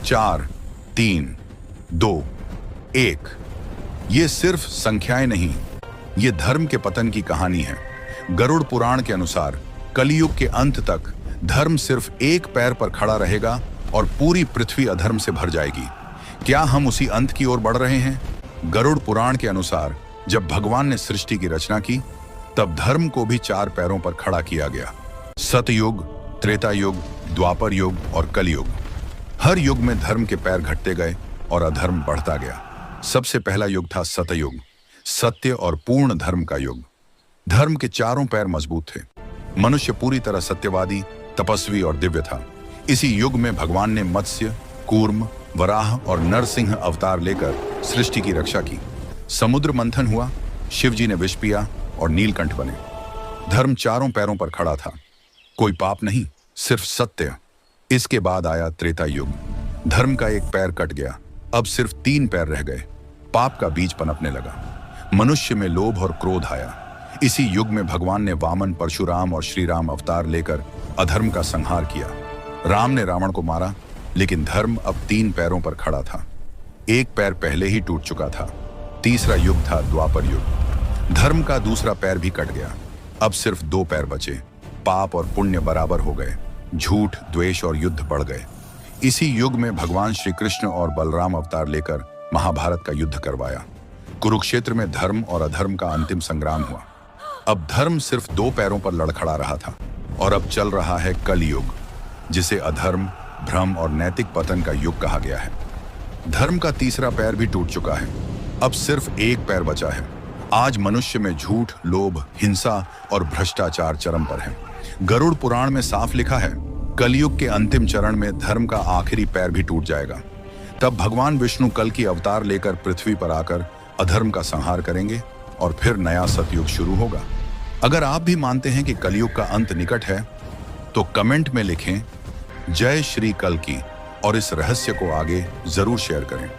4, 3, 2, 1। ये सिर्फ संख्याएं नहीं, ये धर्म के पतन की कहानी है। गरुड़ पुराण के अनुसार कलयुग के अंत तक धर्म सिर्फ एक पैर पर खड़ा रहेगा और पूरी पृथ्वी अधर्म से भर जाएगी। क्या हम उसी अंत की ओर बढ़ रहे हैं? गरुड़ पुराण के अनुसार जब भगवान ने सृष्टि की रचना की, तब धर्म को भी 4 पैरों पर खड़ा किया गया। सतयुग, त्रेता युग, द्वापर युग और कलयुग। हर युग में धर्म के पैर घटते गए और अधर्म बढ़ता गया। सबसे पहला युग था सतयुग, सत्य और पूर्ण धर्म का युग। धर्म के चारों पैर मजबूत थे। मनुष्य पूरी तरह सत्यवादी, तपस्वी और दिव्य था। इसी युग में भगवान ने मत्स्य, कूर्म, वराह और नरसिंह अवतार लेकर सृष्टि की रक्षा की। समुद्र मंथन हुआ, शिव जी ने विष पिया और नीलकंठ बने। धर्म चारों पैरों पर खड़ा था, कोई पाप नहीं, सिर्फ सत्य। इसके बाद आया त्रेता युग। धर्म का एक पैर कट गया, अब सिर्फ 3 पैर रह गए। पाप का बीज पनपने लगा। मनुष्य में लोभ और क्रोध आया। इसी युग में भगवान ने वामन, परशुराम और श्री राम अवतार लेकर अधर्म का संहार किया। राम ने रावण को मारा, लेकिन धर्म अब 3 पैरों पर खड़ा था। एक पैर पहले ही टूट चुका था। तीसरा युग था द्वापर युग। धर्म का दूसरा पैर भी कट गया, अब सिर्फ 2 पैर बचे। पाप और पुण्य बराबर हो गए, झूठ, द्वेष और युद्ध बढ़ गए। इसी युग में भगवान श्री कृष्ण और बलराम अवतार लेकर महाभारत का युद्ध करवाया। कुरुक्षेत्र में धर्म और अधर्म का अंतिम संग्राम हुआ। अब धर्म सिर्फ 2 पैरों पर लड़खड़ा रहा था और अब चल रहा है कलयुग, जिसे अधर्म, भ्रम और नैतिक पतन का युग कहा गया है। धर्म का तीसरा पैर भी टूट चुका है, अब सिर्फ एक पैर बचा है। आज मनुष्य में झूठ, लोभ, हिंसा और भ्रष्टाचार चरम पर है। गरुड़ पुराण में साफ लिखा है, कलयुग के अंतिम चरण में धर्म का आखिरी पैर भी टूट जाएगा। तब भगवान विष्णु कल की अवतार लेकर पृथ्वी पर आकर अधर्म का संहार करेंगे और फिर नया सतयुग शुरू होगा। अगर आप भी मानते हैं कि कलयुग का अंत निकट है, तो कमेंट में लिखें जय श्री कल की और इस रहस्य को आगे जरूर शेयर करें।